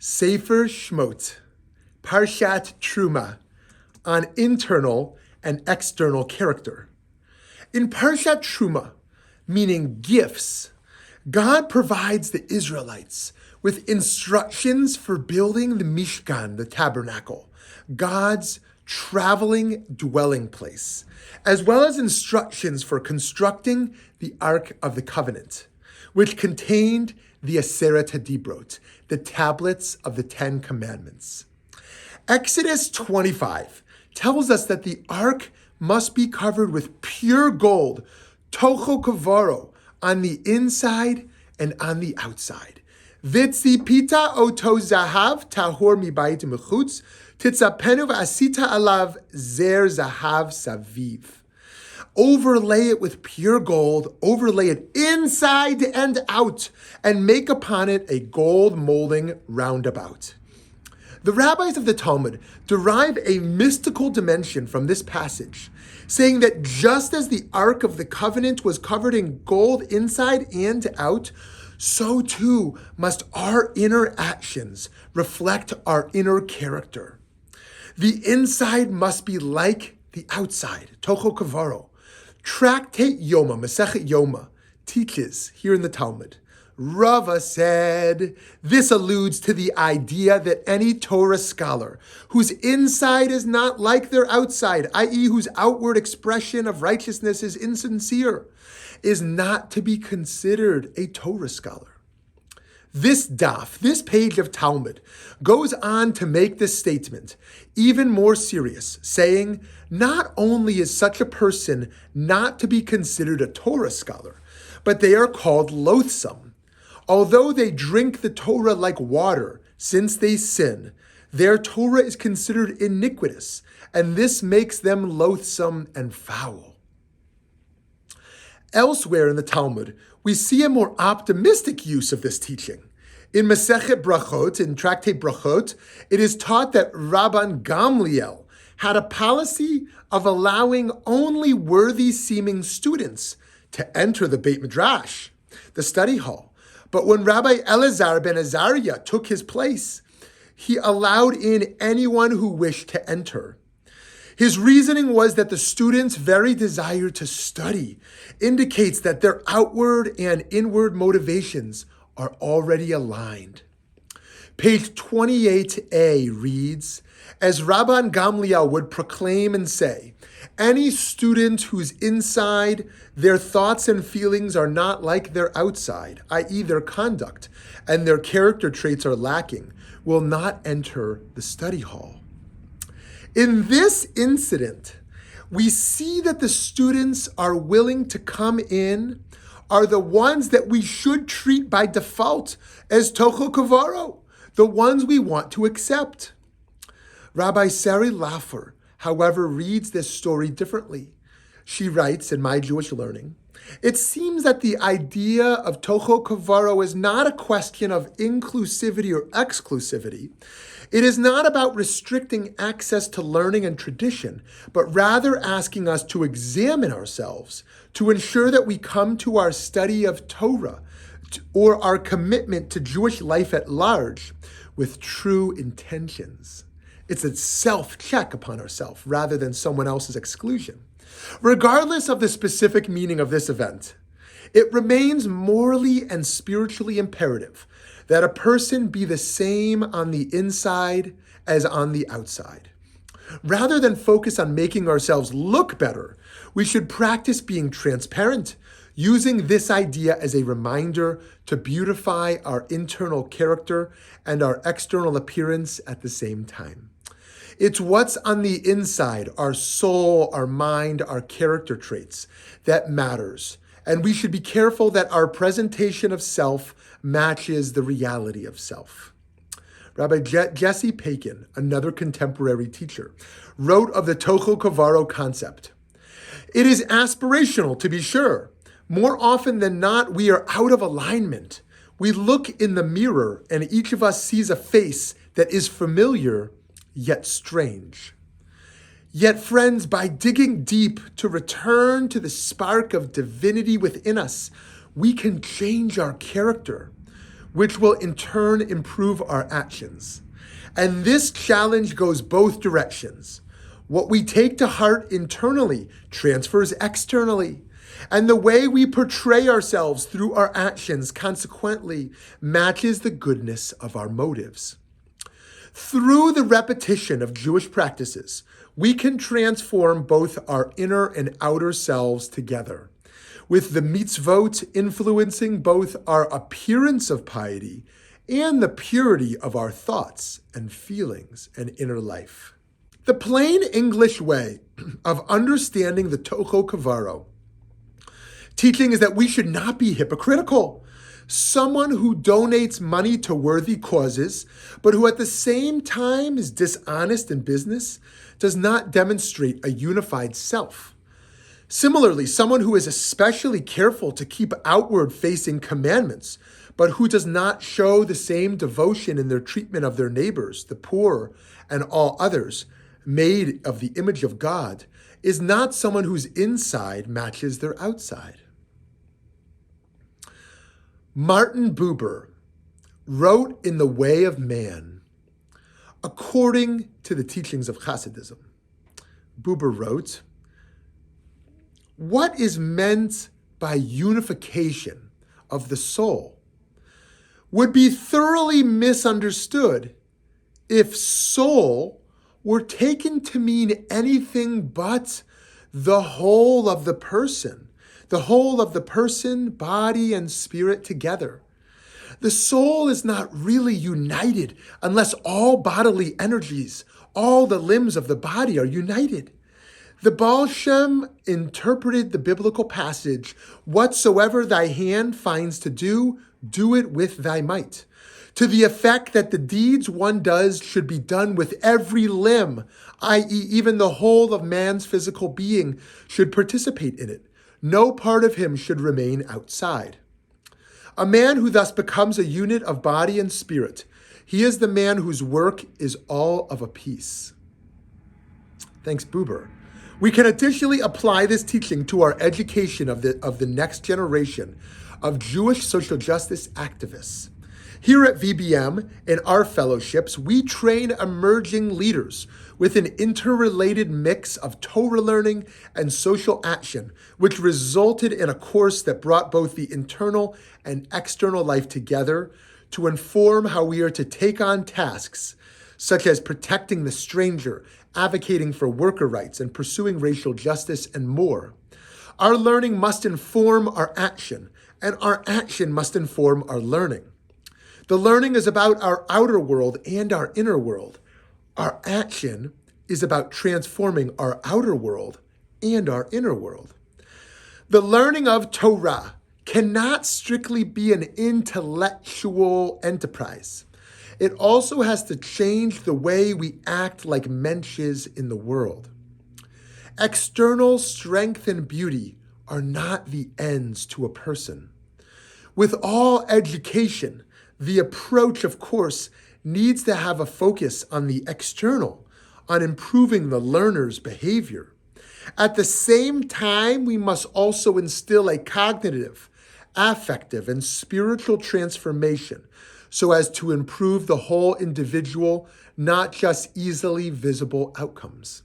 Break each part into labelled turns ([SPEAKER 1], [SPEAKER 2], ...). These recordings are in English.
[SPEAKER 1] Sefer Shmot, Parshat Terumah, on internal and external character. In Parshat Terumah, meaning gifts, God provides the Israelites with instructions for building the Mishkan, the tabernacle, God's traveling dwelling place, as well as instructions for constructing the Ark of the Covenant, which contained the Aseret HaDibrot, the tablets of the Ten Commandments. Exodus 25 tells us that the Ark must be covered with pure gold, tocho kavaro, on the inside and on the outside. Vitzipita oto zahav tahor mibayit mechutz, titzapenu v'asita alav zer zahav saviv. Overlay it with pure gold, overlay it inside and out, and make upon it a gold molding roundabout. The rabbis of the Talmud derive a mystical dimension from this passage, saying that just as the Ark of the Covenant was covered in gold inside and out, so too must our inner actions reflect our inner character. The inside must be like the outside, tocho kavaro. Tractate Yoma, Masechet Yoma, teaches here in the Talmud, Rava said, this alludes to the idea that any Torah scholar whose inside is not like their outside, i.e. whose outward expression of righteousness is insincere, is not to be considered a Torah scholar. This daf, this page of Talmud, goes on to make this statement even more serious, saying, not only is such a person not to be considered a Torah scholar, but they are called loathsome. Although they drink the Torah like water, since they sin, their Torah is considered iniquitous, and this makes them loathsome and foul. Elsewhere in the Talmud, we see a more optimistic use of this teaching. In Masechet Brachot, in Tractate Brachot, it is taught that Rabban Gamliel had a policy of allowing only worthy-seeming students to enter the Beit Midrash, the study hall. But when Rabbi Elazar ben Azariah took his place, he allowed in anyone who wished to enter. His reasoning was that the students' very desire to study indicates that their outward and inward motivations are already aligned. Page 28a reads, as Rabban Gamliel would proclaim and say, any student whose inside, their thoughts and feelings are not like their outside, i.e. their conduct, and their character traits are lacking, will not enter the study hall. In this incident, we see that the students are willing to come in, are the ones that we should treat by default as tocho kavaro, the ones we want to accept. Rabbi Sari Laffer, however, reads this story differently. She writes in My Jewish Learning, it seems that the idea of tocho kavaro is not a question of inclusivity or exclusivity. It is not about restricting access to learning and tradition, but rather asking us to examine ourselves to ensure that we come to our study of Torah or our commitment to Jewish life at large with true intentions. It's a self-check upon ourselves rather than someone else's exclusion. Regardless of the specific meaning of this event, it remains morally and spiritually imperative that a person be the same on the inside as on the outside. Rather than focus on making ourselves look better, we should practice being transparent, using this idea as a reminder to beautify our internal character and our external appearance at the same time. It's what's on the inside, our soul, our mind, our character traits, that matters. And we should be careful that our presentation of self matches the reality of self. Rabbi Jesse Pakin, another contemporary teacher, wrote of the tocho kavaro concept. It is aspirational, to be sure. More often than not, we are out of alignment. We look in the mirror and each of us sees a face that is familiar yet strange. Yet, friends, by digging deep to return to the spark of divinity within us, we can change our character. which will in turn improve our actions. And this challenge goes both directions. What we take to heart internally transfers externally. And the way we portray ourselves through our actions consequently matches the goodness of our motives. Through the repetition of Jewish practices, we can transform both our inner and outer selves together, with the mitzvot influencing both our appearance of piety and the purity of our thoughts and feelings and inner life. The plain English way of understanding the Toho Kavaro teaching is that we should not be hypocritical. Someone who donates money to worthy causes, but who at the same time is dishonest in business, does not demonstrate a unified self. Similarly, someone who is especially careful to keep outward-facing commandments, but who does not show the same devotion in their treatment of their neighbors, the poor, and all others, made of the image of God, is not someone whose inside matches their outside. Martin Buber wrote in The Way of Man, according to the teachings of Hasidism. Buber wrote, "What is meant by unification of the soul would be thoroughly misunderstood if soul were taken to mean anything but the whole of the person body and spirit together. The soul is not really united unless all bodily energies, all the limbs of the body are united. The Baal Shem interpreted the biblical passage, 'Whatsoever thy hand finds to do, do it with thy might,' to the effect that the deeds one does should be done with every limb, i.e., even the whole of man's physical being should participate in it. No part of him should remain outside. A man who thus becomes a unit of body and spirit, he is the man whose work is all of a piece." Thanks, Buber. We can additionally apply this teaching to our education of the next generation of Jewish social justice activists. Here at VBM, in our fellowships, we train emerging leaders with an interrelated mix of Torah learning and social action, which resulted in a course that brought both the internal and external life together to inform how we are to take on tasks such as protecting the stranger, advocating for worker rights, and pursuing racial justice, and more. Our learning must inform our action, and our action must inform our learning. The learning is about our outer world and our inner world. Our action is about transforming our outer world and our inner world. The learning of Torah cannot strictly be an intellectual enterprise. It also has to change the way we act like mensches in the world. External strength and beauty are not the ends to a person. With all education, the approach, of course, needs to have a focus on the external, on improving the learner's behavior. At the same time, we must also instill a cognitive, affective, and spiritual transformation so as to improve the whole individual, not just easily visible outcomes.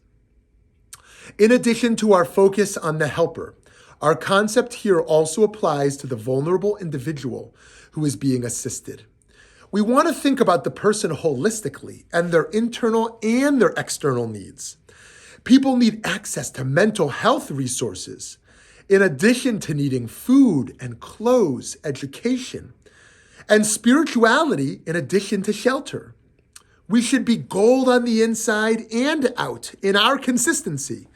[SPEAKER 1] In addition to our focus on the helper, our concept here also applies to the vulnerable individual who is being assisted. We want to think about the person holistically and their internal and their external needs. People need access to mental health resources, in addition to needing food and clothes, education, and spirituality in addition to shelter. We should be gold on the inside and out in our consistency,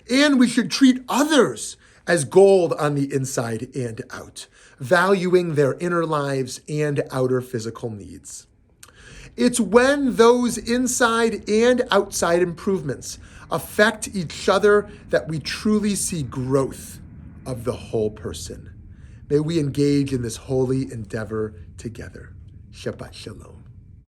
[SPEAKER 1] and we should treat others as gold on the inside and out, valuing their inner lives and outer physical needs. It's when those inside and outside improvements affect each other that we truly see growth of the whole person. May we engage in this holy endeavor together. Shabbat Shalom.